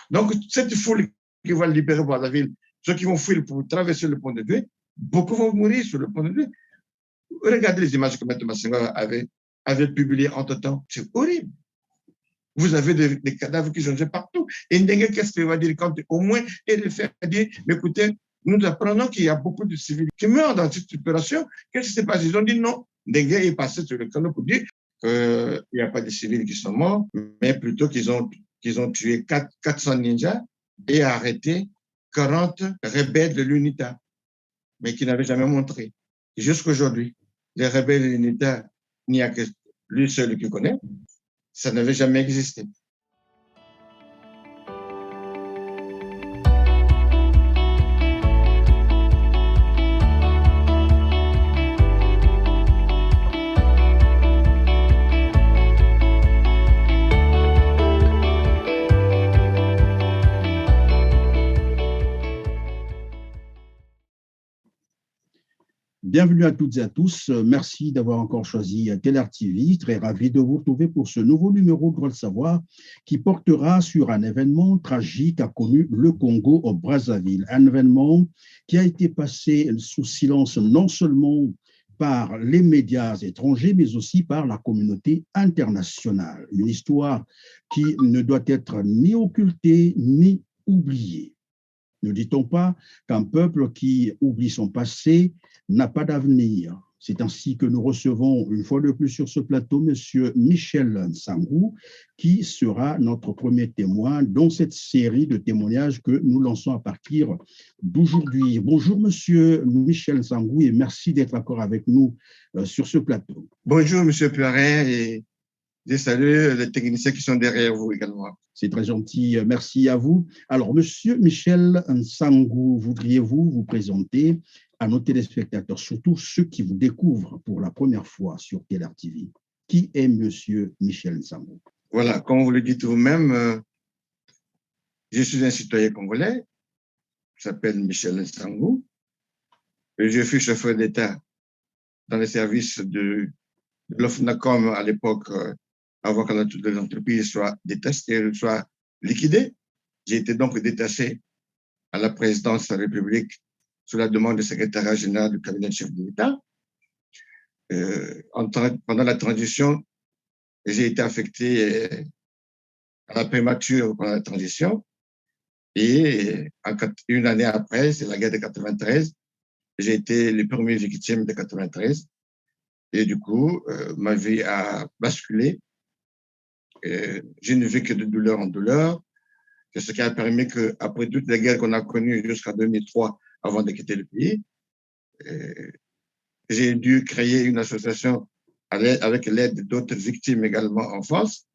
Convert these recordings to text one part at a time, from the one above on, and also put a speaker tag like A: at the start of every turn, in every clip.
A: Donc, cette foule qui va libérer Brazzaville, ceux qui vont fuir pour traverser le pont de Douai, beaucoup vont mourir sur le pont de Douai. Regardez les images que M. Massenga avait publiées entre-temps. C'est horrible. Vous avez des cadavres qui sont partout. Et Ndengue, qu'est-ce qu'il va dire quand au moins il fait dire, mais écoutez, nous apprenons qu'il y a beaucoup de civils qui meurent dans cette opération. Qu'est-ce qui s'est passé? Ils ont dit non. Ndengue est passé sur le canot pour dire qu'il n'y a pas de civils qui sont morts, mais plutôt qu'ils ont tué 400 ninjas et arrêté 40 rebelles de l'UNITA, mais qui n'avaient jamais montré. Jusqu'aujourd'hui, les rebelles de l'UNITA, il n'y a que lui seul qui connaît. Ça n'avait jamais existé.
B: Bienvenue à toutes et à tous. Merci d'avoir encore choisi Teler TV. Très ravi de vous retrouver pour ce nouveau numéro de Droit de Savoir qui portera sur un événement tragique qu'a connu le Congo au Brazzaville. Un événement qui a été passé sous silence non seulement par les médias étrangers, mais aussi par la communauté internationale. Une histoire qui ne doit être ni occultée ni oubliée. Ne dit-on pas qu'un peuple qui oublie son passé n'a pas d'avenir? C'est ainsi que nous recevons une fois de plus sur ce plateau M. Michel Nsangou, qui sera notre premier témoin dans cette série de témoignages que nous lançons à partir d'aujourd'hui. Bonjour M. Michel Nsangou et merci d'être encore avec nous sur ce plateau.
A: Bonjour M. Puaret et je salue les techniciens qui sont derrière vous également.
B: C'est très gentil, merci à vous. Alors, Monsieur Michel Nsangou, voudriez-vous vous présenter à nos téléspectateurs, surtout ceux qui vous découvrent pour la première fois sur Teler TV? Qui est Monsieur Michel Nsangou?
A: Voilà, comme vous le dites vous-même, je suis un citoyen congolais, je m'appelle Michel Nsangou, et je fus chauffeur d'État dans les services de l'OFNACOM à l'époque, avant que l'entreprise soit détachée, soit liquidée. J'ai été donc détaché à la présidence de la République sous la demande du secrétariat général du cabinet de chef de l'État. Pendant la transition, j'ai été affecté à la prémature pendant la transition. Et une année après, c'est la guerre de 93, j'ai été le premier victime de 93. Et du coup, ma vie a basculé. Je ne vis que de douleur en douleur. C'est ce qui a permis qu'après toutes les guerres qu'on a connues jusqu'à 2003, avant de quitter le pays, j'ai dû créer une association avec l'aide d'autres victimes également en France,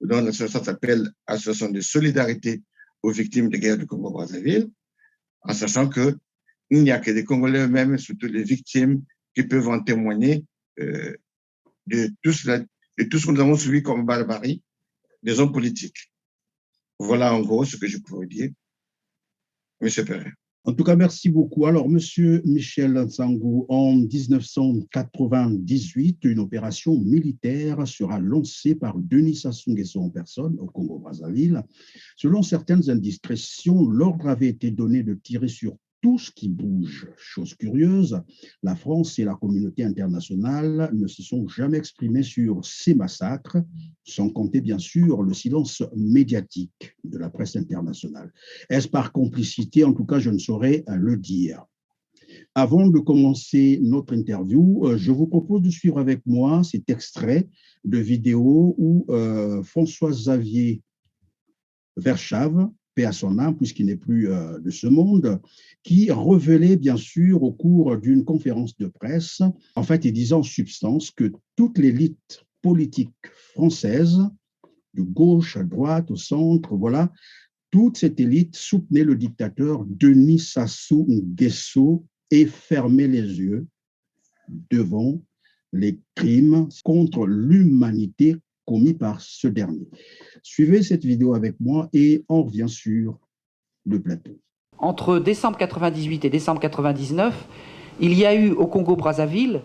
A: dont l'association s'appelle Association de solidarité aux victimes des guerres du Congo-Brazzaville, en sachant qu'il n'y a que des Congolais eux-mêmes, surtout les victimes, qui peuvent en témoigner de tout ce que nous avons subi comme barbarie des hommes politiques. Voilà en gros ce que je pourrais dire, M. Perret.
B: En tout cas, merci beaucoup. Alors, Monsieur Michel Nsangou, en 1998, une opération militaire sera lancée par Denis Sassou Nguesso en personne au Congo-Brazzaville. Selon certaines indiscrétions, l'ordre avait été donné de tirer sur tout ce qui bouge. Chose curieuse, la France et la communauté internationale ne se sont jamais exprimés sur ces massacres, sans compter bien sûr le silence médiatique de la presse internationale. Est-ce par complicité? En tout cas, je ne saurais le dire. Avant de commencer notre interview, je vous propose de suivre avec moi cet extrait de vidéo où François-Xavier Verschave, paix à son âme, puisqu'il n'est plus de ce monde, qui révélait bien sûr au cours d'une conférence de presse, en fait, il disait en substance que toute l'élite politique française, de gauche à droite, au centre, voilà, toute cette élite soutenait le dictateur Denis Sassou Nguesso et fermait les yeux devant les crimes contre l'humanité commis par ce dernier. Suivez cette vidéo avec moi et on revient sur le plateau.
C: Entre décembre 98 et décembre 99, il y a eu au Congo-Brazzaville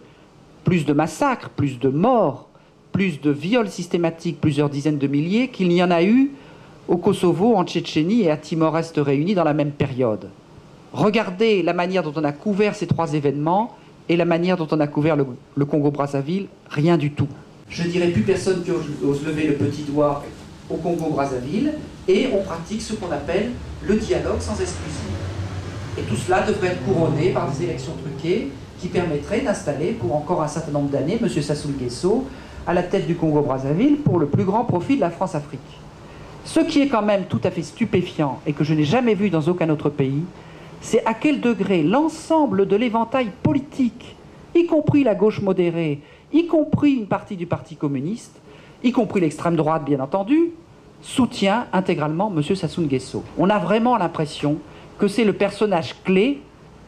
C: plus de massacres, plus de morts, plus de viols systématiques, plusieurs dizaines de milliers, qu'il n'y en a eu au Kosovo, en Tchétchénie et à Timor-Est réunis dans la même période. Regardez la manière dont on a couvert ces trois événements et la manière dont on a couvert le Congo-Brazzaville, rien du tout. Je ne dirais plus personne qui ose lever le petit doigt au Congo-Brazzaville, et on pratique ce qu'on appelle le dialogue sans exclusion. Et tout cela devrait être couronné par des élections truquées qui permettraient d'installer pour encore un certain nombre d'années M. Sassou Nguesso à la tête du Congo-Brazzaville pour le plus grand profit de la France-Afrique. Ce qui est quand même tout à fait stupéfiant et que je n'ai jamais vu dans aucun autre pays, c'est à quel degré l'ensemble de l'éventail politique, y compris la gauche modérée, y compris une partie du Parti communiste, y compris l'extrême droite bien entendu, soutient intégralement M. Sassou Nguesso. On a vraiment l'impression que c'est le personnage clé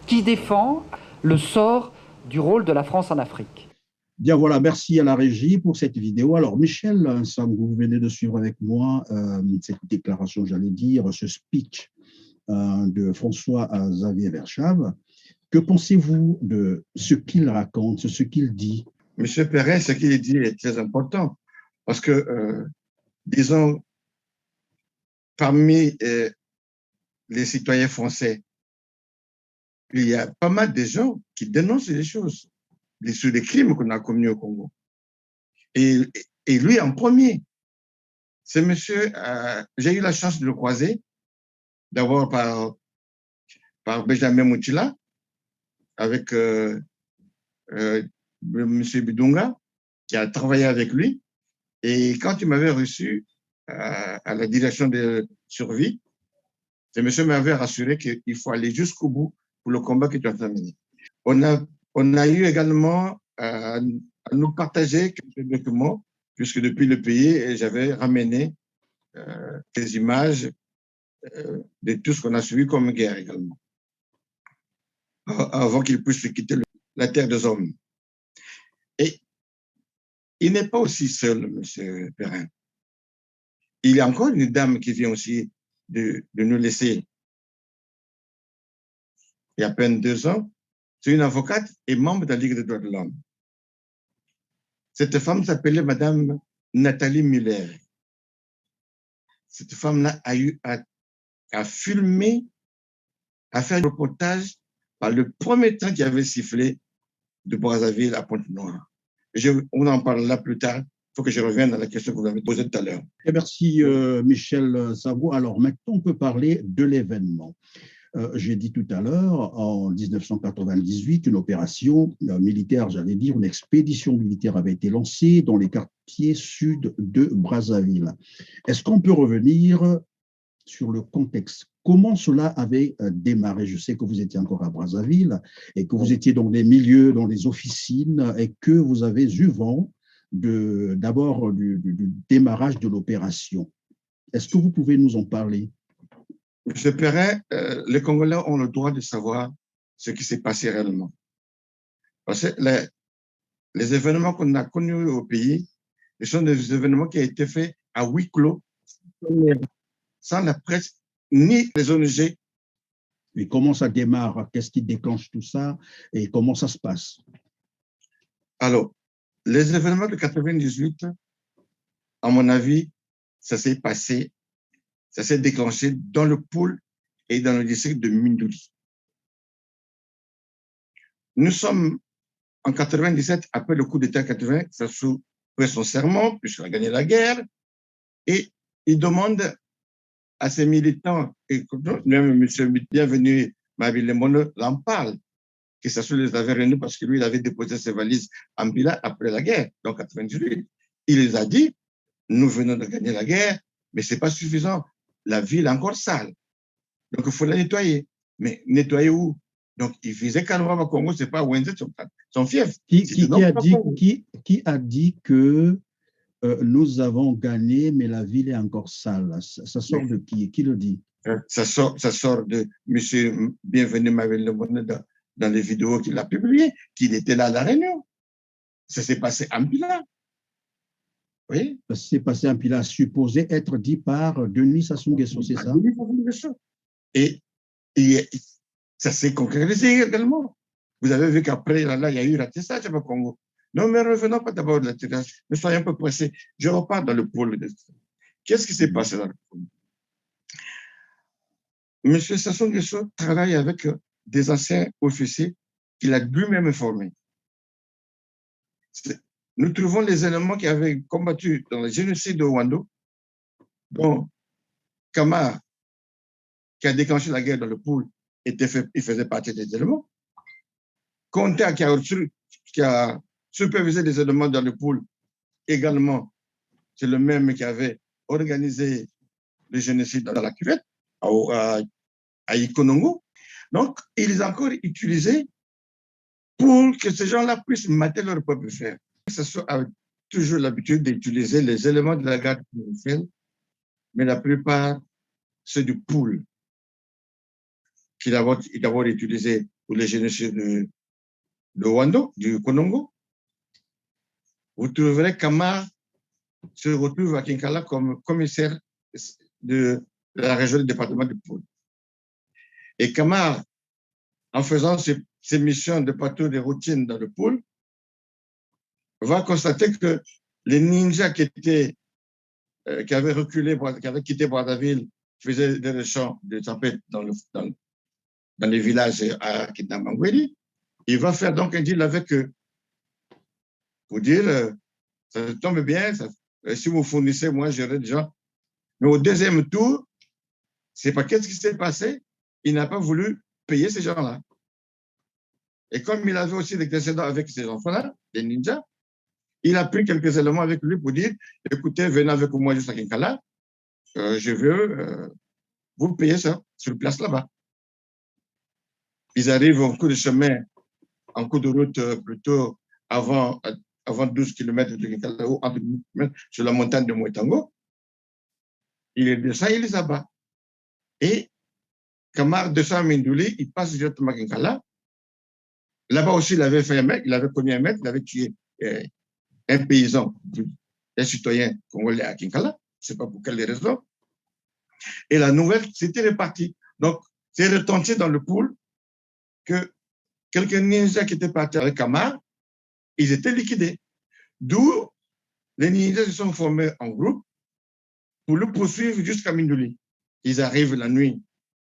C: qui défend le sort du rôle de la France en Afrique.
B: Bien voilà, merci à la régie pour cette vidéo. Alors Michel Sambou, vous venez de suivre avec moi cette déclaration, j'allais dire, ce speech de François-Xavier Verschav. Que pensez-vous de ce qu'il raconte, ce qu'il dit?
A: Monsieur Perrin, ce qu'il dit est très important parce que, disons, parmi les citoyens français, il y a pas mal de gens qui dénoncent les choses, sur les crimes qu'on a commis au Congo. Et lui en premier. C'est monsieur, j'ai eu la chance de le croiser, d'abord par Benjamin Moutila, avec monsieur Bidunga, qui a travaillé avec lui. Et quand il m'avait reçu à la direction de survie, ce monsieur m'avait rassuré qu'il faut aller jusqu'au bout pour le combat qui est en train de mener. On a eu également à nous partager quelques documents, puisque depuis le pays, j'avais ramené des images de tout ce qu'on a suivi comme guerre également, avant qu'il puisse quitter la terre des hommes. Et il n'est pas aussi seul, M. Perrin. Il y a encore une dame qui vient aussi de nous laisser il y a à peine 2 ans. C'est une avocate et membre de la Ligue des droits de l'homme. Cette femme s'appelait Madame Nathalie Muller. Cette femme-là a eu à filmer, à faire un reportage par le premier train qui avait sifflé de Brazzaville à Pointe-Noire. On en parlera plus tard. Il faut que je revienne à la question que vous m'avez posée tout à l'heure.
B: Merci Michel Sambou. Alors maintenant, on peut parler de l'événement. J'ai dit tout à l'heure, en 1998, une opération militaire, j'allais dire, une expédition militaire avait été lancée dans les quartiers sud de Brazzaville. Est-ce qu'on peut revenir sur le contexte? Comment cela avait démarré? Je sais que vous étiez encore à Brazzaville et que vous étiez dans des milieux, dans les officines et que vous avez eu vent d'abord du démarrage de l'opération. Est-ce que vous pouvez nous en parler?
A: Monsieur Perrin, les Congolais ont le droit de savoir ce qui s'est passé réellement. Parce que les événements qu'on a connus au pays, ce sont des événements qui ont été faits à huis clos, sans la presse ni les ONG.
B: Et comment ça démarre? Qu'est-ce qui déclenche tout ça? Et comment ça se passe?
A: Alors, les événements de 98, à mon avis, ça s'est passé, ça s'est déclenché dans le pôle et dans le district de Mindouli. Nous sommes en 97, après le coup d'État 80, Sassou fait son serment, puisqu'il a gagné la guerre, et il demande à ses militants, et même M. Bienvenu Mabile Mono l'en parle, que Sassou les avait réunis parce que lui, il avait déposé ses valises en Bila après la guerre, donc 98. Il les a dit, nous venons de gagner la guerre, mais ce n'est pas suffisant. La ville est encore sale. Donc, il faut la nettoyer. Mais nettoyer où? Donc, il faisait Kanouama Congo, ce n'est pas Wenze, son fief.
B: Qui a dit que nous avons gagné, mais la ville est encore sale? Ça sort de qui? Qui le dit?
A: Ça sort de M. Bienvenu Mabile Mono dans les vidéos qu'il a publiées, qu'il était là à la réunion. Ça s'est passé en Bila. Oui.
B: Ça s'est passé en Bila, supposé être dit par Denis Sassou Nguesso, c'est ça?
A: Et ça s'est concrétisé également. Vous avez vu qu'après, là, il y a eu ratissage au Congo. Non, mais revenons pas d'abord de l'atterrissage. Ne soyons un peu pressés. Je repars dans le pôle. Qu'est-ce qui s'est passé dans le pôle? M. Sassou Nguesso travaille avec des anciens officiers qu'il a lui-même formés. Nous trouvons les éléments qui avaient combattu dans le génocide de Rwanda, dont Kamara, qui a déclenché la guerre dans le pôle, il faisait partie des éléments. Conta, qui a supervisé des éléments dans le pôle, également, c'est le même qui avait organisé le génocide dans la cuvette, à Ikonongo. Donc, ils ont encore utilisé pour que ces gens-là puissent mater leur propre frère. Ce sont toujours l'habitude d'utiliser les éléments de la garde républicaine, mais la plupart, c'est du pool qu'il a d'abord utilisé pour les génocides de Rwanda, du Konongo. Vous trouverez qu'Amar se retrouve à Kinkala comme commissaire de la région du département du Poul. Et Kamar, en faisant ses missions de patrouille de routine dans le Poul, va constater que les ninjas qui avaient reculé, qui avaient quitté Brazzaville, faisaient des champs de tempête dans les villages à Kidamangweli. Il va faire donc un deal avec eux pour dire, ça tombe bien, si vous fournissez, moi j'aurai des gens. Mais au deuxième tour, c'est pas qu'est-ce qui s'est passé, il n'a pas voulu payer ces gens-là. Et comme il avait aussi des descendants avec ces enfants-là, des ninjas, il a pris quelques éléments avec lui pour dire, écoutez, venez avec moi jusqu'à Kinkala, je veux vous payer ça sur place là-bas. Ils arrivent en cours de chemin, en cours de route plutôt avant 12 km de Kinkala, ou entre sur la montagne de Moetango. Il les descend, il les abat. Et Kamar descend à Mindouli, il passe directement à Kinkala. Là-bas aussi, il avait fait un mec, il avait commis un mec, il avait tué un paysan, un citoyen congolais à Kinkala. Je ne sais pas pour quelle raison. Et la nouvelle, c'était réparti. Donc, c'est retenti dans le pool que quelques ninjas qui étaient partis avec Kamar, ils étaient liquidés. D'où les ninjas se sont formés en groupe pour le poursuivre jusqu'à Mindouli. Ils arrivent la nuit,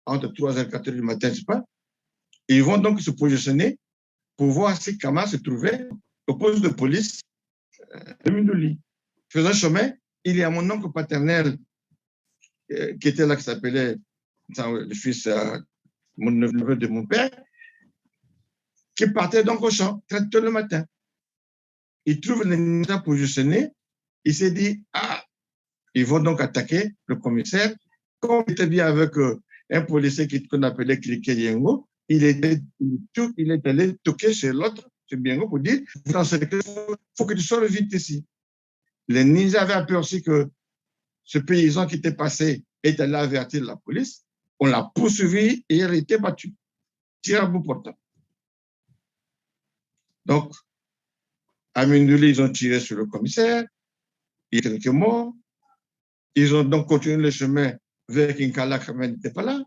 A: entre 3h et 4h du matin, je ne sais pas. Ils vont donc se positionner pour voir si Kamar se trouvait au poste de police de Mindouli. Faisant chemin, il y a mon oncle paternel qui était là, qui s'appelait le fils, mon neveu de mon père, qui partait donc au champ, très tôt le matin. Il trouve les ninjas positionnés, il s'est dit, ils vont donc attaquer le commissaire. Comme il était bien avec un policier qu'on appelait Cliquet Yengo, il est allé toquer chez l'autre, chez Biengo, pour dire, il faut que tu sors vite ici. Les ninjas avaient aperçu que ce paysan qui était passé est allé avertir la police. On l'a poursuivi et il a été battu. Tir à bout portant. Donc, à Mindouli, ils ont tiré sur le commissaire. Il y a quelques morts. Ils ont donc continué le chemin vers Kinkala, quand même n'était pas là.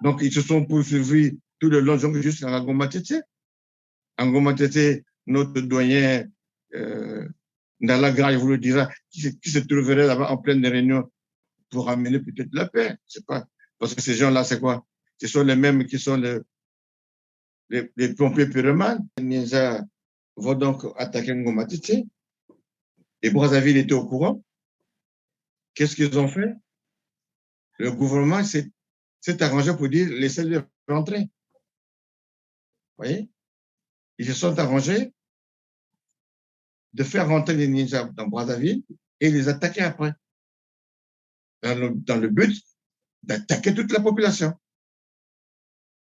A: Donc, ils se sont poursuivis tout le long jusqu'à Ngoma-Tete. Ngoma-Tete, notre doyen, Ndalagra, il vous le dira, qui se trouverait là-bas en pleine réunion pour amener peut-être la paix. C'est pas, parce que ces gens-là, c'est quoi? Ce sont les mêmes qui sont les pompiers pyromanes. Les ninjas vont donc attaquer Ngoma-Tete. Et Brazzaville était au courant. Qu'est-ce qu'ils ont fait? Le gouvernement s'est arrangé pour dire laissez-les rentrer. Vous voyez? Ils se sont arrangés de faire rentrer les ninjas dans Brazzaville et les attaquer après. Dans le but d'attaquer toute la population.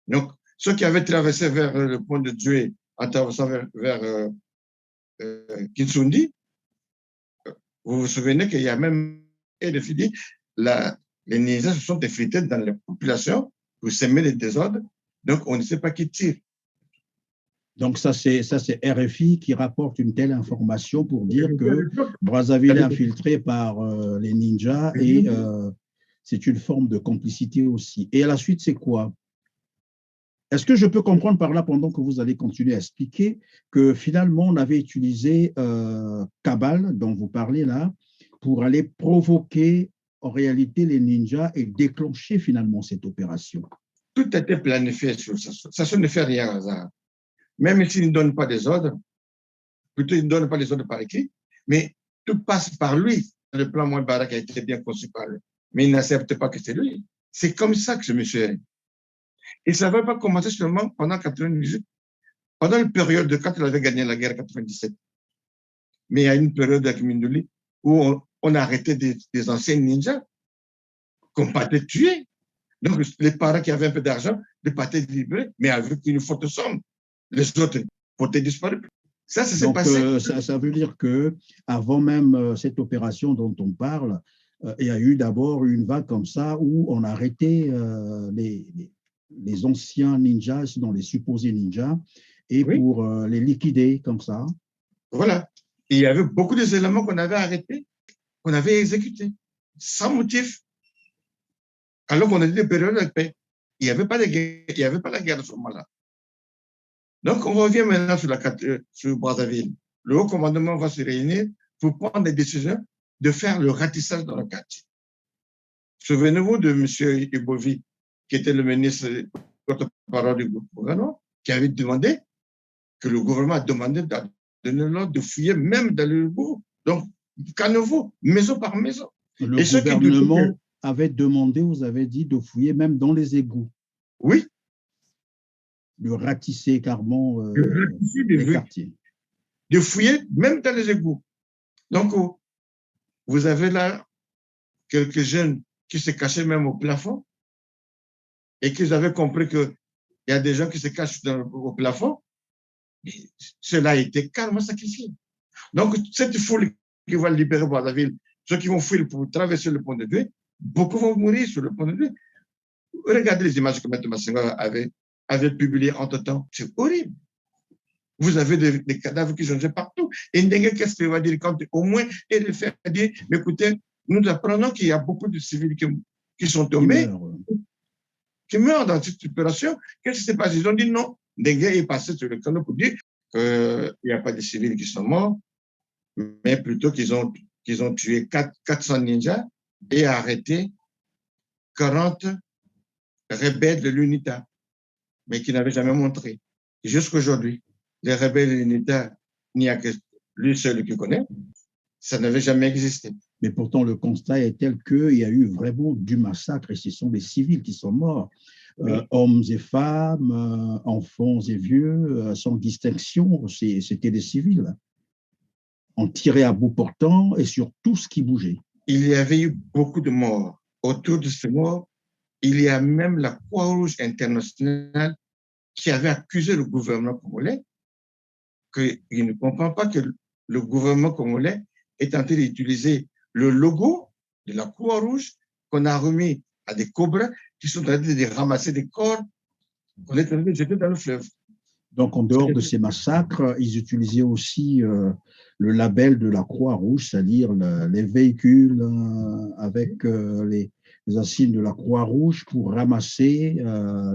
A: Donc, ceux qui avaient traversé vers le pont de Djoué, en traversant vers Kinsundi, vous vous souvenez qu'il y a même les ninjas se sont effrités dans la population pour semer les désordres. Donc, on ne sait pas qui tire.
B: Donc, ça, c'est RFI qui rapporte une telle information pour dire que Brazzaville est infiltré par les ninjas et c'est une forme de complicité aussi. Et à la suite, c'est quoi? Est-ce que je peux comprendre par là, pendant que vous allez continuer à expliquer, que finalement, on avait utilisé Kabal, dont vous parlez là, pour aller provoquer en réalité, les ninjas aient déclenché finalement cette opération?
A: Tout a été planifié sur ça. Ça ne fait rien au hasard. Même s'il ne donne pas des ordres, plutôt il ne donne pas les ordres par écrit, mais tout passe par lui. Le plan Moubarak a été bien conçu par lui. Mais il n'accepte pas que c'est lui. C'est comme ça que ce monsieur est. Et ça ne va pas commencer seulement pendant 98, pendant une période de quand il avait gagné la guerre 97. Mais il y a une période avec Mindouli où on a arrêté des anciens ninjas qu'on partait tuer. Donc, les parents qui avaient un peu d'argent, ils partaient libérés, mais avec une forte somme. Les autres portaient disparus. Ça s'est passé.
B: Ça veut dire qu'avant même cette opération dont on parle, il y a eu d'abord une vague comme ça où on a arrêté les anciens ninjas, sinon les supposés ninjas, et oui, pour les liquider comme ça.
A: Voilà. Et il y avait beaucoup d'éléments qu'on avait arrêtés, qu'on avait exécutés, sans motif. Alors qu'on a dit des périodes de paix. Il n'y avait pas de guerre, il n'y avait pas la guerre à ce moment-là. Donc, on revient maintenant sur Brazzaville. Le haut commandement va se réunir pour prendre des décisions de faire le ratissage dans le quartier. Souvenez-vous de M. Ibovi, qui était le ministre porte-parole du gouvernement, qui avait demandé, que le gouvernement a demandé de donner l'ordre de fouiller même dans le bourg. Donc, caniveau, maison par maison.
B: Le gouvernement avait demandé, vous avez dit, de fouiller même dans les égouts.
A: Oui.
B: De ratisser carrément les quartiers.
A: De fouiller même dans les égouts. Donc, vous avez là quelques jeunes qui se cachaient même au plafond et qu'ils avaient compris qu'il y a des gens qui se cachent au plafond. Et cela a été carrément sacrifié. Donc, cette foule qui va libérer Brazzaville, ceux qui vont fuir pour traverser le pont de Douai, beaucoup vont mourir sur le pont de Douai. Regardez les images que M. Massenga avait publiées entre-temps. C'est horrible. Vous avez des cadavres qui sont partout. Et Ndenge, qu'est-ce qu'il va dire quand au moins il fait dire, mais écoutez, nous apprenons qu'il y a beaucoup de civils qui sont tombés, qui meurent dans cette opération. Qu'est-ce qui s'est passé? Ils ont dit non. Ndenge est passé sur le canot pour dire qu'il n'y a pas de civils qui sont morts, mais plutôt qu'ils ont tué 400 ninjas et arrêté 40 rebelles de l'UNITA, mais qui n'avaient jamais montré. Jusqu'à aujourd'hui, les rebelles de l'UNITA, il n'y a que lui seul qui connaît, ça n'avait jamais existé.
B: Mais pourtant, le constat est tel qu'il y a eu vraiment du massacre et ce sont des civils qui sont morts. Oui. Hommes et femmes, enfants et vieux, sans distinction, c'était des civils. On tirait à bout portant et sur tout ce qui bougeait.
A: Il y avait eu beaucoup de morts. Autour de ces morts, il y a même la Croix-Rouge internationale qui avait accusé le gouvernement congolais qu'il ne comprend pas que le gouvernement congolais est en train d'utiliser le logo de la Croix-Rouge qu'on a remis à des cobras qui sont en train de ramasser des corps qu'on est en train de jeter dans le fleuve.
B: Donc, en dehors de ces massacres, ils utilisaient aussi le label de la Croix-Rouge, c'est-à-dire les véhicules avec les insignes de la Croix-Rouge pour ramasser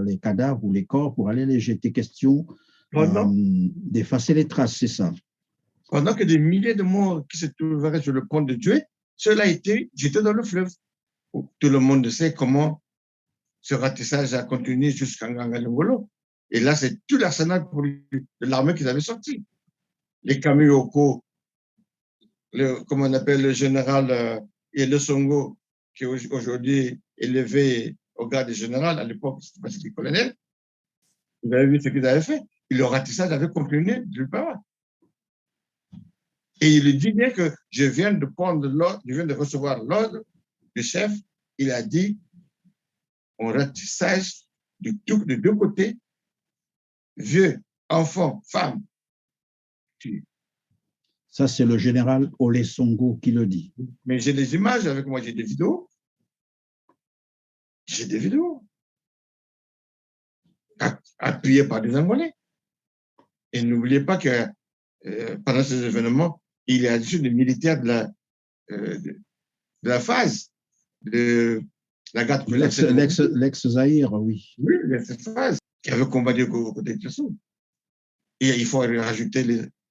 B: les cadavres ou les corps pour aller les jeter. Question d'effacer les traces, c'est ça.
A: Pendant que des milliers de morts qui se trouveraient sur le pont de Douai, cela a été jeté dans le fleuve. Tout le monde sait comment ce ratissage a continué jusqu'à Ngangolongolo. Et là, c'est tout l'arsenal de l'armée qu'ils avaient sorti. Les Kamiyoko, comme on appelle le général Yele Songo, qui aujourd'hui est élevé au grade de général, à l'époque, c'était le colonel. Vous avez vu ce qu'ils avaient fait. Et le ratissage avait continué de part. Et il dit bien que je viens de prendre l'ordre, je viens de recevoir l'ordre du chef. Il a dit, on ratissage de deux côtés, vieux, enfants, femmes.
B: Ça, c'est le général Ole Songo qui le dit.
A: Mais j'ai des images avec moi, j'ai des vidéos. J'ai des vidéos. Appuyées par des Angolais. Et n'oubliez pas que pendant ces événements, il y a des militaires de la phase de la garde.
B: L'ex-Zaïre, oui.
A: Oui, l'ex-phase, qui avait combattu aux côtés de Tchassou. Et il faut rajouter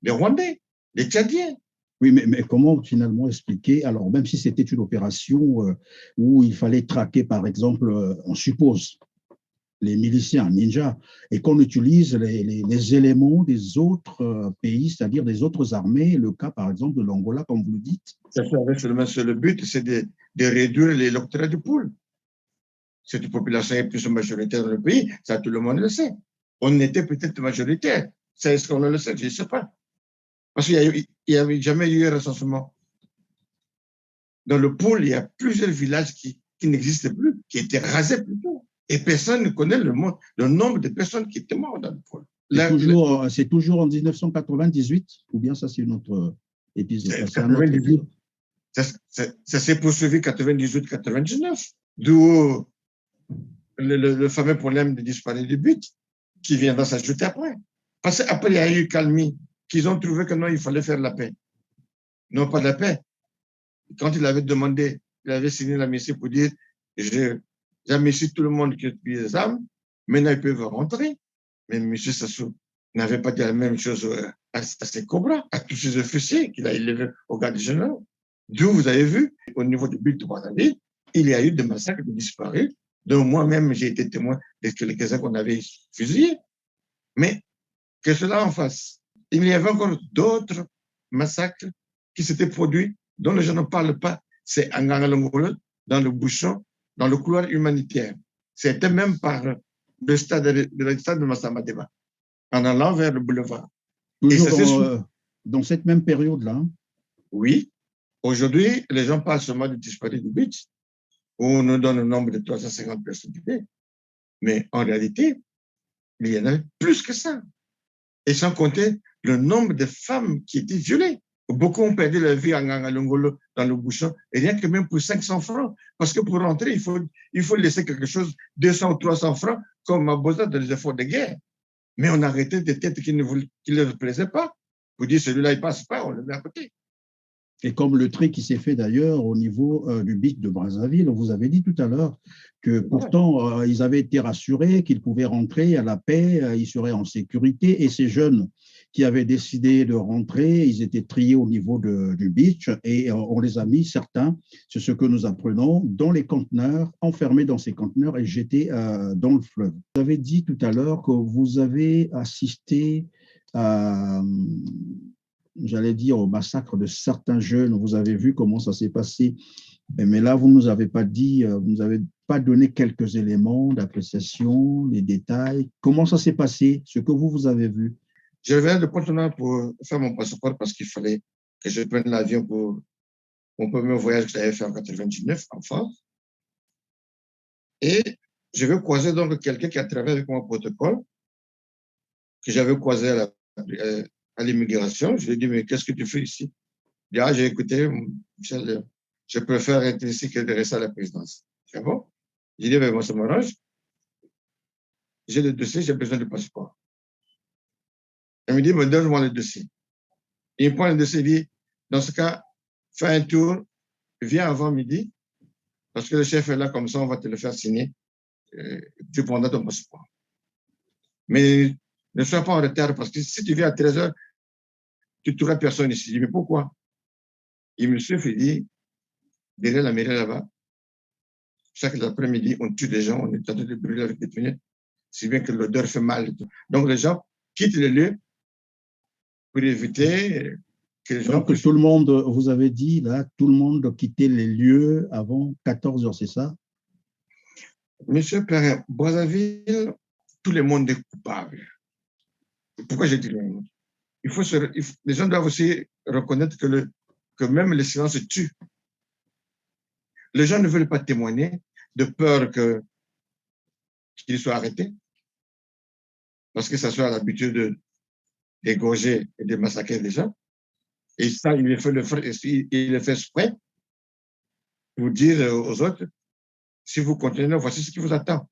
A: les Rwandais, les Tchadiens,
B: Oui, mais comment finalement expliquer, alors même si c'était une opération où il fallait traquer, par exemple, on suppose, les miliciens ninjas, et qu'on utilise les éléments des autres pays, c'est-à-dire des autres armées, le cas par exemple de l'Angola, comme vous le dites.
A: Ça fait seulement le but, c'est de réduire l'électorat de poule. Cette population est plus majoritaire dans le pays, ça tout le monde le sait. On était peut-être majoritaire, c'est ce qu'on le sait, je ne sais pas. Parce qu'il n'y avait jamais eu un recensement. Dans le pôle, il y a plusieurs villages qui n'existaient plus, qui étaient rasés plutôt. Et personne ne connaît le nombre de personnes qui étaient mortes dans le pôle.
B: C'est toujours en 1998, ou bien ça c'est une autre épisode?
A: Ça s'est poursuivi 98-99, d'où le fameux problème de disparition du but qui viendra s'ajouter après. Parce qu'après, il y a eu calmie, qu'ils ont trouvé que non, il fallait faire la paix. Non, pas de la paix. Quand il avait demandé, il avait signé la mission pour dire j'amnistie tout le monde qui a tué les armes, maintenant ils peuvent rentrer. Mais M. Sassou n'avait pas dit la même chose à ses cobras, à tous ses officiers qu'il a élevés au garde général. D'où vous avez vu, au niveau du but de Brazzaville, il y a eu des massacres de disparus, dont moi-même j'ai été témoin de quelques-uns qu'on avait fusillés. Mais que cela en fasse. Il y avait encore d'autres massacres qui s'étaient produits, dont les gens ne parlent pas. C'est à Ngangalongolo, dans le bouchon, dans le couloir humanitaire. C'était même par le stade de Massamadeba, en allant vers le boulevard.
B: Toujours dans cette même période-là.
A: Oui. Aujourd'hui, les gens parlent seulement du disparu du beach, où on nous donne le nombre de 350 personnes tuées. Mais en réalité, il y en a plus que ça. Et sans compter le nombre de femmes qui étaient violées. Beaucoup ont perdu leur vie à Ngangalongolo dans le bouchon, et rien que même pour 500 francs. Parce que pour rentrer, il faut laisser quelque chose, 200 ou 300 francs, comme à besoin dans les efforts de guerre. Mais on arrêtait des têtes qui ne leur plaisaient pas. Pour dire, celui-là, il passe pas, on le met à côté.
B: Et comme le trait qui s'est fait d'ailleurs au niveau du BIC de Brazzaville, vous avez dit tout à l'heure que pourtant ils avaient été rassurés qu'ils pouvaient rentrer à la paix, ils seraient en sécurité, et ces jeunes qui avaient décidé de rentrer, ils étaient triés au niveau du beach et on les a mis, certains, c'est ce que nous apprenons, dans les conteneurs, enfermés dans ces conteneurs et jetés dans le fleuve. Vous avez dit tout à l'heure que vous avez assisté à j'allais dire, au massacre de certains jeunes. Vous avez vu comment ça s'est passé. Mais là, vous ne nous avez pas dit, vous ne nous avez pas donné quelques éléments d'appréciation, les détails. Comment ça s'est passé, ce que vous avez vu?
A: Je reviens de Porte-Noire pour faire mon passeport parce qu'il fallait que je prenne l'avion pour mon premier voyage que j'avais fait en 99 en France. Et je vais croiser donc quelqu'un qui a travaillé avec mon protocole, que j'avais croisé à l'immigration. Je lui ai dit, mais qu'est-ce que tu fais ici? Il dit, ah, j'ai écouté, Michel, je préfère être ici que de rester à la présidence. C'est bon? J'ai dit, ben, moi, ça m'arrange. J'ai le dossier, j'ai besoin de passeport. Elle me dit, mais donne-moi le dossier. Il prend le dossier, il dit, dans ce cas, fais un tour, viens avant midi, parce que le chef est là, comme ça, on va te le faire signer. Tu prendras ton passeport. Mais ne sois pas en retard, parce que si tu viens à 13h, tu ne trouveras personne ici. Je dis, mais pourquoi? Il me suffit, il dit, derrière la mairie là-bas, chaque après-midi, on tue des gens, on est en train de brûler avec des fenêtres, si bien que l'odeur fait mal. Donc, les gens quittent le lieu pour éviter que les gens...
B: Donc, tout le monde, vous avez dit, là, tout le monde quittait les lieux avant 14h, c'est ça?
A: Monsieur Perrin, Brazzaville, tout le monde est coupable. Pourquoi j'ai dit le monde? Les gens doivent aussi reconnaître que même le silence tue. Les gens ne veulent pas témoigner de peur qu'ils soient arrêtés, parce que ça soit l'habitude d'égorger et de massacrer les gens. Et ça, il le fait exprès pour dire aux autres, si vous continuez, voici ce qui vous attend.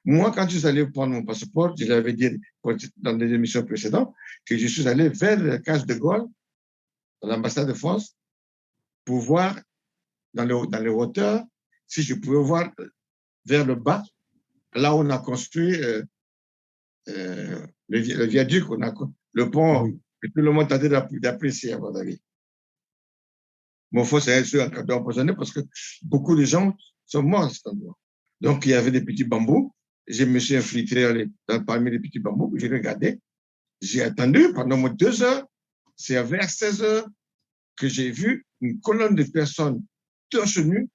A: Moi, quand je suis allé prendre mon passeport, je l'avais dit dans les émissions précédentes, que je suis allé vers la case de Gaulle, dans l'ambassade de France, pour voir dans les hauteurs, si je pouvais voir vers le bas, là où on a construit le viaduc, le pont Et tout le monde tentait d'apprécier, à mon avis. Mon fils est sur un cadeau empoisonné parce que beaucoup de gens sont morts à cet endroit. Donc, il y avait des petits bambous. Je me suis infiltré parmi les petits bambous. J'ai regardé. J'ai attendu pendant 2 heures. C'est vers 16 heures que j'ai vu une colonne de personnes torse nu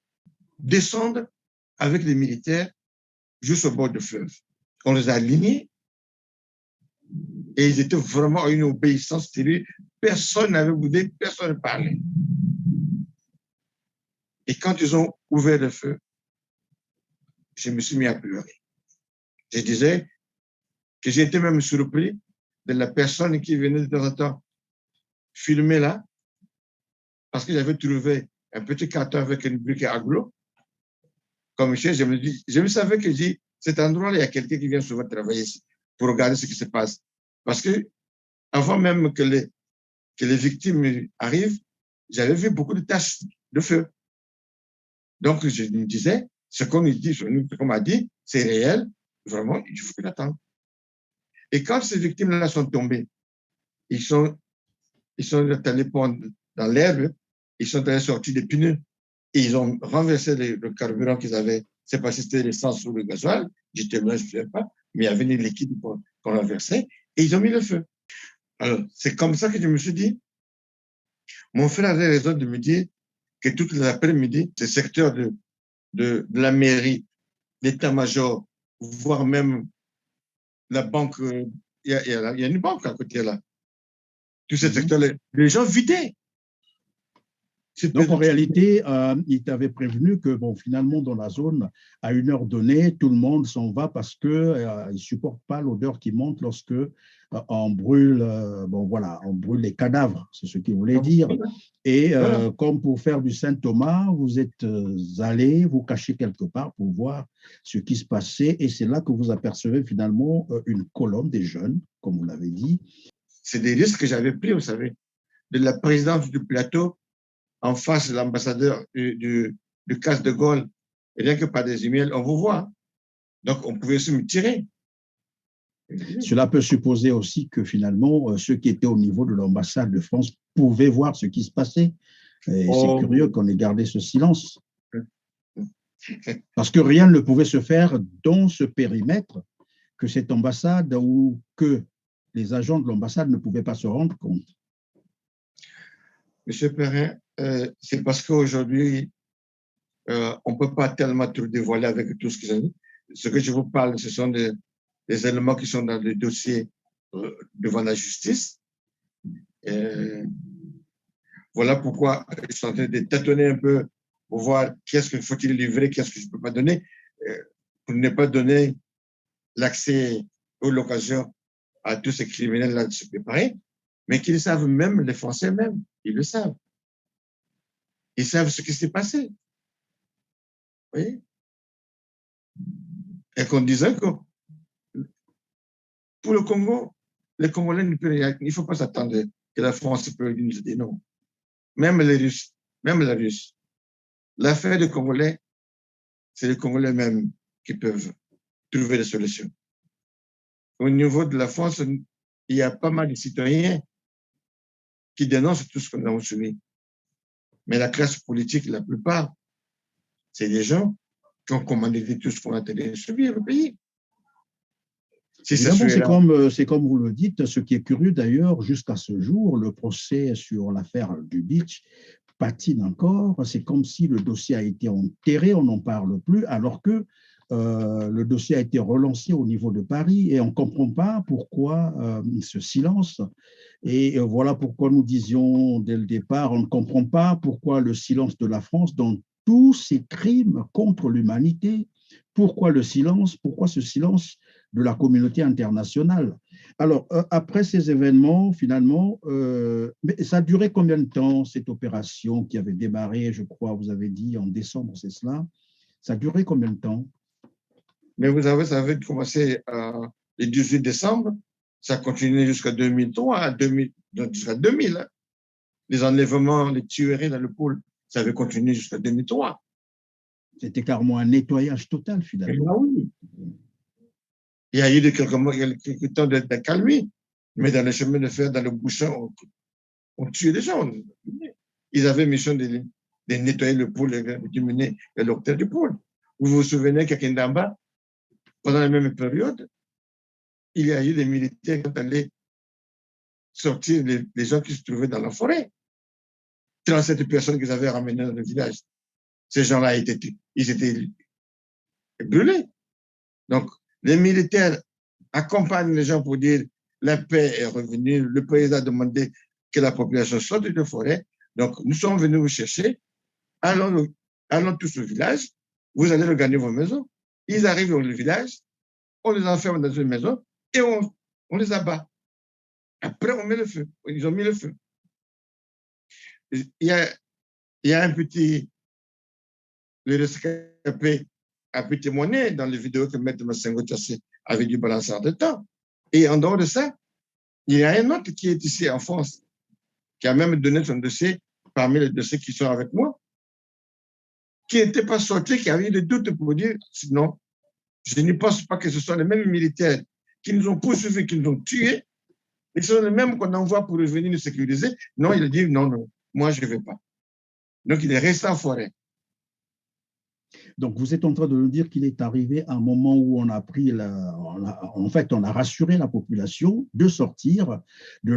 A: descendre avec les militaires jusqu'au bord du fleuve. On les a alignés et ils étaient vraiment à une obéissance terrible. Personne n'avait boudé, personne ne parlait. Et quand ils ont ouvert le feu, je me suis mis à pleurer. Je disais que j'étais même surpris de la personne qui venait de temps en temps filmer là, parce que j'avais trouvé un petit carton avec une brique à l'eau. Comme je me savais que cet endroit-là, il y a quelqu'un qui vient souvent travailler ici pour regarder ce qui se passe. Parce que avant même que les victimes arrivent, j'avais vu beaucoup de taches de feu. Donc, je me disais, ce qu'on m'a dit, c'est réel, vraiment, il faut l'attendre. Et quand ces victimes-là sont tombées, ils sont allés pondre dans l'herbe, ils sont allés sortir des pneus et ils ont renversé le carburant qu'ils avaient. C'est parce que c'était l'essence ou le gasoil, j'étais loin, je ne sais pas, mais il y avait des liquides qu'on renversait et ils ont mis le feu. Alors, c'est comme ça que je me suis dit, mon frère avait raison de me dire que toute l'après-midi, ce secteur de la mairie, l'état-major, voire même la banque, il y a une banque à côté là. Tout ce secteur-là, les gens vidaient.
B: Donc, en réalité, il t'avait prévenu que, bon, finalement, dans la zone, à une heure donnée, tout le monde s'en va parce qu'ils ne supportent pas l'odeur qui monte lorsque on brûle, on brûle les cadavres, c'est ce qu'il voulait dire. Et comme pour faire du Saint-Thomas, vous êtes allés vous cacher quelque part pour voir ce qui se passait. Et c'est là que vous apercevez finalement une colonne des jeunes, comme vous l'avez dit.
A: C'est des risques que j'avais pris, vous savez, de la présidence du plateau en face de l'ambassadeur du Casse de Gaulle, et rien que par des emails, on vous voit. Donc, on pouvait se me tirer.
B: Cela peut supposer aussi que finalement, ceux qui étaient au niveau de l'ambassade de France pouvaient voir ce qui se passait. Et c'est curieux qu'on ait gardé ce silence. Parce que rien ne pouvait se faire dans ce périmètre que cette ambassade ou que les agents de l'ambassade ne pouvaient pas se rendre compte.
A: Monsieur Perrin, c'est parce qu'aujourd'hui, on ne peut pas tellement tout dévoiler avec tout ce qu'ils ont dit. Ce que je vous parle, ce sont des éléments qui sont dans le dossier devant la justice. Voilà pourquoi je suis en train de tâtonner un peu pour voir qu'est-ce qu'il faut-il livrer, qu'est-ce que je ne peux pas donner, pour ne pas donner l'accès ou l'occasion à tous ces criminels-là de se préparer, mais qu'ils savent même, les Français même, ils le savent. Ils savent ce qui s'est passé. Vous voyez? Et qu'on disait que pour le Congo, les Congolais ne peuvent rien. Il ne faut pas s'attendre que la France peut nous aider, non. Même les Russes, même la Russe. L'affaire des Congolais, c'est les Congolais même qui peuvent trouver des solutions. Au niveau de la France, il y a pas mal de citoyens qui dénoncent tout ce que nous avons subi. Mais la classe politique, la plupart, c'est des gens qui ont commandé tout ce qu'on a tenu subir le pays.
B: C'est comme vous le dites, ce qui est curieux d'ailleurs, jusqu'à ce jour, le procès sur l'affaire du Beach patine encore. C'est comme si le dossier a été enterré, on n'en parle plus, alors que le dossier a été relancé au niveau de Paris et on ne comprend pas pourquoi ce silence. Et voilà pourquoi nous disions dès le départ, on ne comprend pas pourquoi le silence de la France dans tous ces crimes contre l'humanité. Pourquoi le silence? Pourquoi ce silence de la communauté internationale? Alors, après ces événements, finalement, mais ça a duré combien de temps, cette opération qui avait démarré, je crois, vous avez dit en décembre, c'est cela? Ça a duré combien de temps?
A: Mais vous savez, ça avait commencé le 18 décembre, ça a continué jusqu'à 2003, jusqu'à 2000. Hein. Les enlèvements, les tueries dans le pôle, ça avait continué jusqu'à 2003.
B: C'était carrément un nettoyage total, finalement.
A: Oui. Il y a eu quelques temps de calmie, Mais dans les chemins de fer, dans le bouchon, on tuait les gens. Ils avaient mission de nettoyer le pôle, de diminuer l'octave du pôle. Vous vous souvenez qu'à Kendamba, pendant la même période, il y a eu des militaires qui allaient sortir les gens qui se trouvaient dans la forêt. 37 personnes qu'ils avaient ramenées dans le village. Ces gens-là ils étaient brûlés. Donc, les militaires accompagnent les gens pour dire la paix est revenue, le président a demandé que la population sorte de la forêt. Donc, nous sommes venus vous chercher, allons tous au village, vous allez regagner vos maisons. Ils arrivent au village, on les enferme dans une maison et on les abat. Après, on met le feu. Ils ont mis le feu. Il y a un petit, le rescapé a pu témoigner dans les vidéos que Maître Massengo Tassé avait dû balancer en deux temps. Et en dehors de ça, il y a un autre qui est ici en France, qui a même donné son dossier parmi les dossiers qui sont avec moi, qui n'était pas sorti, qui avait eu des doutes pour dire, sinon, je ne pense pas que ce sont les mêmes militaires qui nous ont poursuivis, qui nous ont tués, et ce sont les mêmes qu'on envoie pour venir nous sécuriser. Non, il a dit, non, moi, je ne vais pas. Donc, il est resté en forêt.
B: Donc, vous êtes en train de nous dire qu'il est arrivé un moment où on a pris on a rassuré la population de sortir de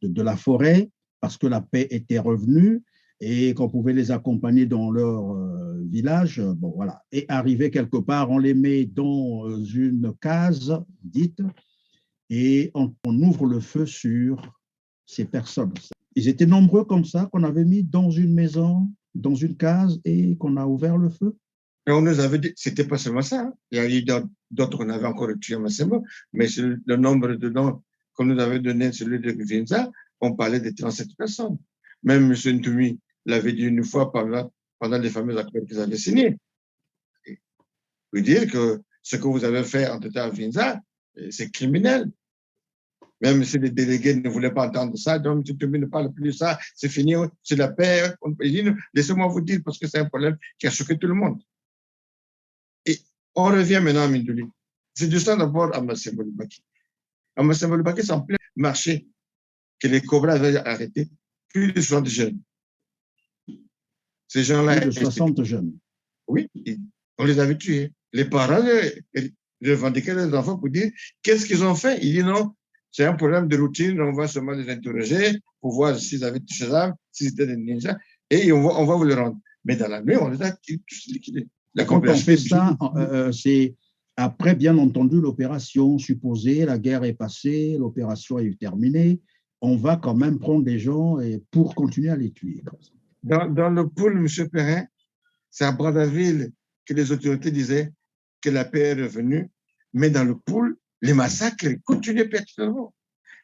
B: de la forêt parce que la paix était revenue et qu'on pouvait les accompagner dans leur village. Bon, voilà. Et arrivé quelque part, on les met dans une case dite et on ouvre le feu sur ces personnes. Ils étaient nombreux comme ça qu'on avait mis dans une maison, dans une case et qu'on a ouvert le feu.
A: Et on nous avait dit, c'était pas seulement ça. Hein. Il y a eu d'autres qu'on avait encore tués, mais le nombre de noms qu'on nous avait donné, celui de Vinza, on parlait de 37 personnes. Même M. Ntoumi l'avait dit une fois pendant les fameux accords qu'ils avaient signés. Il veut dire que ce que vous avez fait en tout cas à Vinza, c'est criminel. Même si les délégués ne voulaient pas entendre ça, donc M. Ntoumi ne parle plus de ça, c'est fini, c'est la paix. Laissez-moi vous dire, parce que c'est un problème qui a choqué tout le monde. Et on revient maintenant à Mindouli. C'est du ça d'abord à Massembo Lubaki. À Massembo Lubaki, c'est en plein marché que les Cobras avaient arrêté plus de 60 jeunes. Ces gens-là.
B: Plus de 60 jeunes.
A: Oui, on les avait tués. Les parents revendiquaient les enfants pour dire qu'est-ce qu'ils ont fait. Ils disent non, c'est un problème de routine, on va seulement les interroger pour voir s'ils avaient touché ces armes, s'ils étaient des ninjas, et on va vous les rendre. Mais dans la nuit, on les a tous liquidés.
B: Quand on fait ça, c'est après, bien entendu, l'opération supposée, la guerre est passée, l'opération est terminée, on va quand même prendre des gens pour continuer à les tuer.
A: Dans le pôle, M. Perrin, c'est à Brazzaville que les autorités disaient que la paix est revenue, mais dans le pôle, les massacres continuaient pertinemment.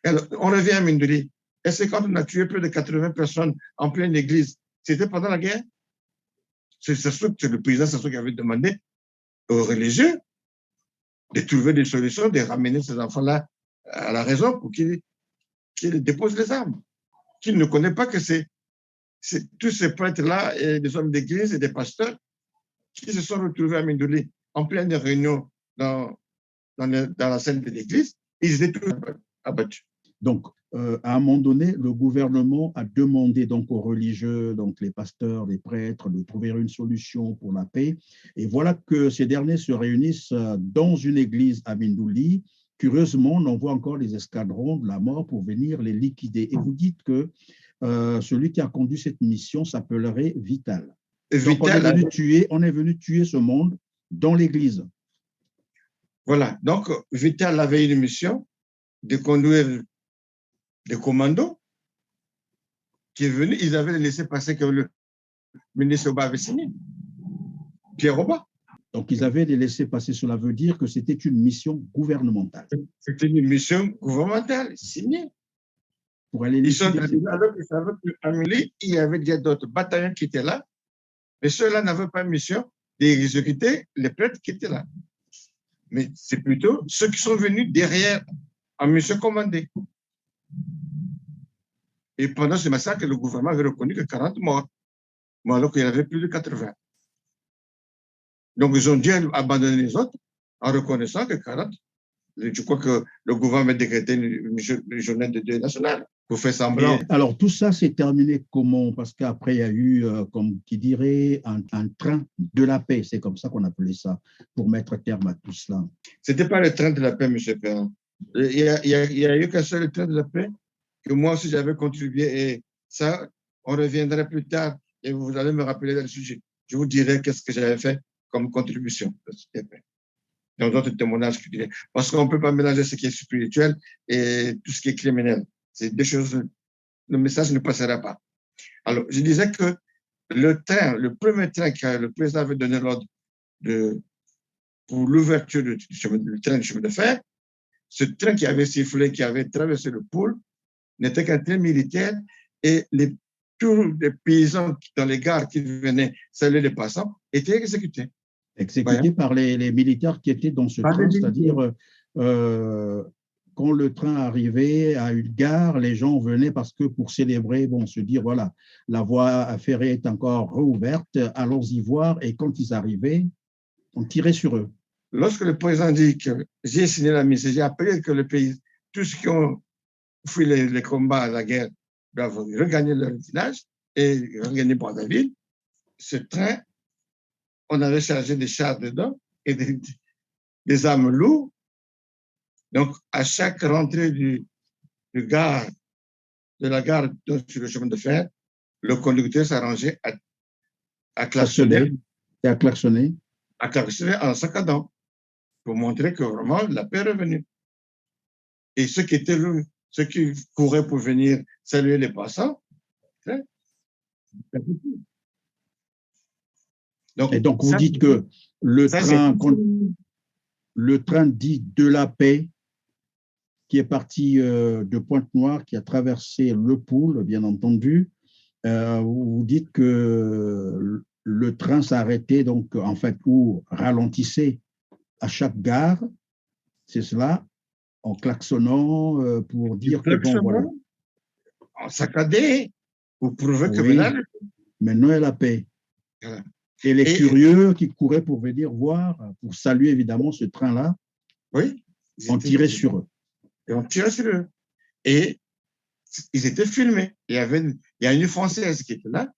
A: Alors, on revient à Mindouli. Est-ce que quand on a tué plus de 80 personnes en pleine église, c'était pendant la guerre? C'est le président qui avait demandé aux religieux de trouver des solutions, de ramener ces enfants-là à la raison pour qu'ils déposent les armes. Qu'ils ne connaissent pas que c'est tous ces prêtres-là, et des hommes d'église et des pasteurs, qui se sont retrouvés à Mindouli en pleine réunion dans la scène de l'église, ils étaient tous abattus.
B: Donc, à un moment donné, le gouvernement a demandé donc aux religieux, donc les pasteurs, les prêtres, de trouver une solution pour la paix. Et voilà que ces derniers se réunissent dans une église à Mindouli. Curieusement, on envoie encore les escadrons de la mort pour venir les liquider. Et vous dites que celui qui a conduit cette mission s'appellerait Vital. Donc, on est venu tuer ce monde dans l'église.
A: Voilà. Donc, Vital avait une mission de conduire des commandos qui est venu. Ils avaient laissé passer que le ministre Oba avait signé. Pierre Oba.
B: Donc, ils avaient laissé passer. Cela veut dire que c'était une mission gouvernementale.
A: C'était une mission gouvernementale signée.
B: Pour aller
A: ils sont arrivés alors qu'ils savaient qu'à Mindouli, il y avait déjà d'autres bataillons qui étaient là. Mais ceux-là n'avaient pas mission d'exécuter les prêtres qui étaient là. Mais c'est plutôt ceux qui sont venus derrière en mission commandée. Et pendant ce massacre, le gouvernement avait reconnu que 40 morts, alors qu'il y en avait plus de 80. Donc, ils ont dû abandonner les autres en reconnaissant que 40 Je crois que le gouvernement a décrété une journée de deuil national pour faire semblant.
B: Alors, tout ça s'est terminé comment? Parce qu'après, il y a eu, comme qui dirait, un train de la paix. C'est comme ça qu'on appelait ça, pour mettre terme à tout cela.
A: Ce n'était pas le train de la paix, M. Perrin. Il y a eu qu'un seul train de la paix que moi aussi j'avais contribué. Et ça, on reviendra plus tard et vous allez me rappeler dans le sujet. Je vous dirai qu'est-ce que j'avais fait comme contribution. Dans d'autres témoignages, je dirais. Parce qu'on ne peut pas mélanger ce qui est spirituel et tout ce qui est criminel. C'est deux choses, le message ne passera pas. Alors, je disais que le premier train que le président avait donné l'ordre pour l'ouverture du train du chemin de fer, ce train qui avait sifflé, qui avait traversé le pôle, n'était qu'un train militaire et tous les paysans dans les gares qui venaient saluer les passants étaient exécutés.
B: Exécutés par les militaires qui étaient dans ce train, c'est-à-dire quand le train arrivait à une gare, les gens venaient parce que pour célébrer, bon, se dire, voilà, la voie ferrée est encore rouverte, allons-y voir, et quand ils arrivaient, on tirait sur eux.
A: Lorsque le président dit que j'ai signé la mise, j'ai appelé que le pays, tous ceux qui ont fui les combats, la guerre, doivent regagner leur village et regagner Brazzaville. Ce train, on avait chargé des chars dedans et des armes lourdes. Donc, à chaque rentrée de la gare sur le chemin de fer, le conducteur s'arrangeait à klaxonner.
B: Et à klaxonner.
A: À klaxonner en saccadant pour montrer que vraiment la paix est revenue. Et ceux qui couraient pour venir saluer les passants,
B: et donc, vous dites que le train dit de la paix, qui est parti de Pointe-Noire, qui a traversé le Poul, bien entendu, vous dites que le train s'arrêtait, donc, en fait, ou ralentissait à chaque gare, c'est cela, en klaxonnant pour dire que, bon, voilà.
A: En saccadé, pour prouver que
B: maintenant, il y a la paix.
A: Voilà.
B: Et les curieux qui couraient pour venir voir, pour saluer évidemment ce train-là,
A: oui,
B: on tirait sur eux.
A: Et on tirait sur eux. Et ils étaient filmés. Il y a une Française qui était là,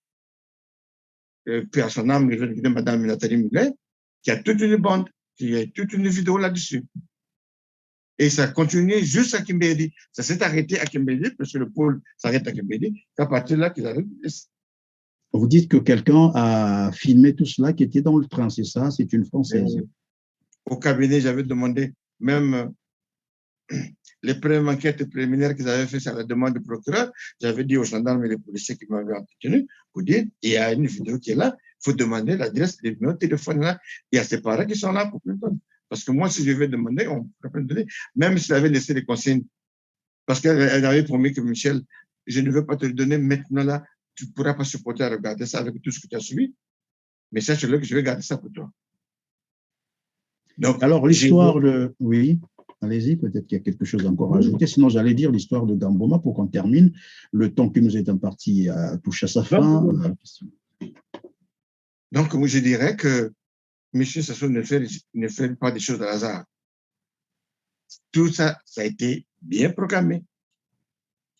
A: puis à son âme, Madame Nathalie Millet, qui a toute une bande, qui a toute une vidéo là-dessus. Et ça a continué jusqu'à Kimbedi. Ça s'est arrêté à Kimbedi, parce que le pôle s'arrête à Kimbedi. C'est à partir de là qu'ils arrivent.
B: Vous dites que quelqu'un a filmé tout cela qui était dans le train, c'est ça? C'est une Française.
A: Au cabinet, j'avais demandé, même les premières enquêtes préliminaires qu'ils avaient fait sur la demande du procureur, j'avais dit aux gendarmes et les policiers qui m'avaient entretenu, pour dire, il y a une vidéo qui est là, il faut demander l'adresse des numéros de téléphone là. Il y a ses parents qui sont là pour plus donner. Parce que moi, si je vais demander, on peut me donner, même s'il avait laissé les consignes. Parce qu'elle avait promis que Michel, je ne veux pas te le donner maintenant là, tu ne pourras pas supporter à regarder ça avec tout ce que tu as suivi. Mais sache-le que je vais garder ça pour toi.
B: Donc, alors, l'histoire de... Oui, allez-y, peut-être qu'il y a quelque chose encore à ajouter. Sinon, j'allais dire l'histoire de Gamboma pour qu'on termine. Le temps qui nous est imparti touche à sa fin.
A: Donc, moi, je dirais que M. Sassou ne fait pas des choses de hasard. Tout ça, ça a été bien programmé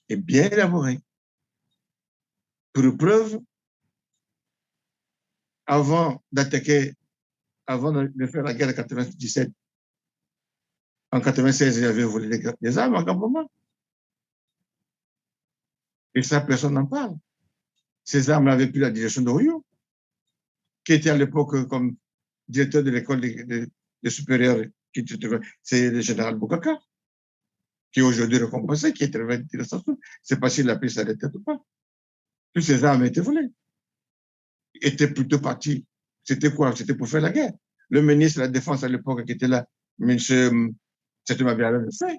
A: et bien élaboré. Pour preuve, avant de faire la guerre de 97, en 96, il avait volé des armes en Gamboma. Et ça, personne n'en parle. Ces armes n'avaient plus la direction d'Oyo, qui était à l'époque comme directeur de l'école des supérieurs, c'est le général Boukaka, qui est aujourd'hui récompensé, qui est très intéressant. C'est pas s'il a pris sa retraite ou pas. Toutes ces armes étaient volées. Étaient plutôt partis. C'était quoi? C'était pour faire la guerre. Le ministre de la Défense à l'époque qui était là, M. Setumabia, le fait.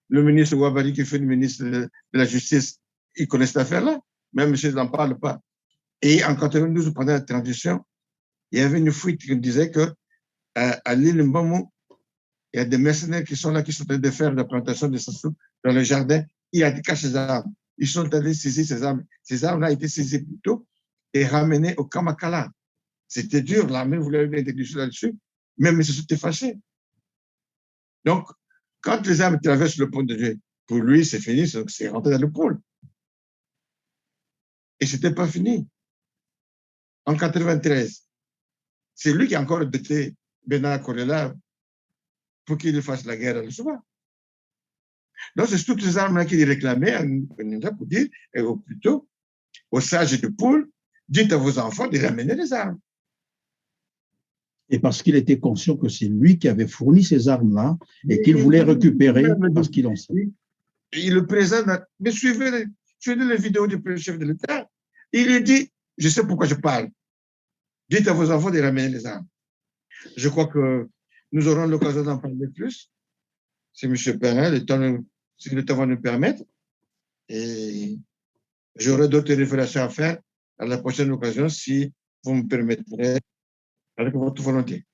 A: Le ministre Ouabari qui fait le ministre de la Justice, il connaît cette affaire-là. Même M. n'en parle pas. Et en 92, pendant la transition, il y avait une fuite qui disait que à l'île Mbamou, il y a des mercenaires qui sont là, qui sont en train de faire la plantation de Sassou dans le jardin. Il y a des caches ces armes. Ils sont allés saisir ces armes. Ces armes-là ont été saisies plus tôt et ramenées au Kamakala. C'était dur, l'armée voulait une interdiction là-dessus. Même ils se sont fâchés. Donc, quand les armes traversent le pont de Dieu, pour lui, c'est fini, c'est rentré dans le pôle. Et ce n'était pas fini. En 93, c'est lui qui a encore embêté Bernard Corella pour qu'il fasse la guerre à l'Oussoua. Donc, c'est toutes ces armes-là qu'il réclamait pour dire, ou plutôt, aux sages de pôle, dites à vos enfants de ramener les armes.
B: Et parce qu'il était conscient que c'est lui qui avait fourni ces armes-là et qu'il voulait récupérer parce qu'il en sait.
A: Il le présente, mais suivez les vidéos du chef de l'État. Il lui dit, je sais pourquoi je parle. Dites à vos enfants de ramener les armes. Je crois que nous aurons l'occasion d'en parler plus. C'est M. Perrin, si le temps va nous permettre. Et j'aurai d'autres révélations à faire à la prochaine occasion, si vous me permettrez, avec votre volonté.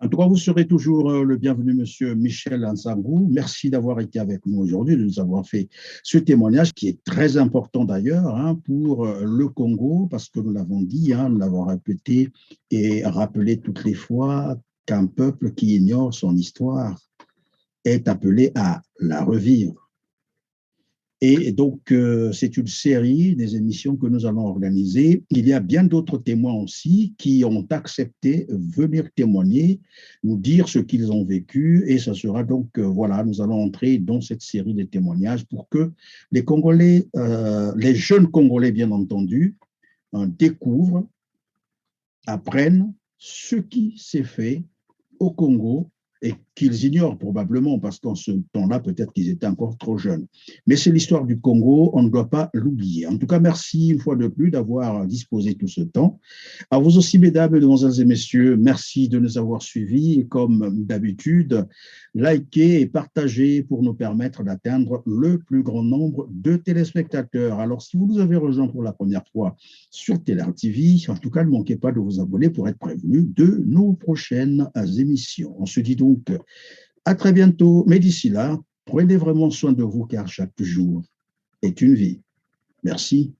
B: En tout cas, vous serez toujours le bienvenu, Monsieur Michel Ansangou. Merci d'avoir été avec nous aujourd'hui, de nous avoir fait ce témoignage qui est très important d'ailleurs pour le Congo, parce que nous l'avons dit, nous l'avons répété et rappelé toutes les fois qu'un peuple qui ignore son histoire est appelé à la revivre. Et donc, c'est une série des émissions que nous allons organiser. Il y a bien d'autres témoins aussi qui ont accepté venir témoigner, nous dire ce qu'ils ont vécu. Et ça sera donc, voilà, nous allons entrer dans cette série de témoignages pour que les Congolais, les jeunes Congolais, bien entendu, découvrent, apprennent ce qui s'est fait au Congo et qu'ils ignorent probablement parce qu'en ce temps-là, peut-être qu'ils étaient encore trop jeunes. Mais c'est l'histoire du Congo, on ne doit pas l'oublier. En tout cas, merci une fois de plus d'avoir disposé tout ce temps. À vous aussi, mesdames, mesdemoiselles et messieurs, merci de nous avoir suivis. Et comme d'habitude, likez et partagez pour nous permettre d'atteindre le plus grand nombre de téléspectateurs. Alors, si vous nous avez rejoints pour la première fois sur Téléart TV, en tout cas, ne manquez pas de vous abonner pour être prévenu de nos prochaines émissions. On se dit donc à très bientôt, mais d'ici là, prenez vraiment soin de vous car chaque jour est une vie. Merci.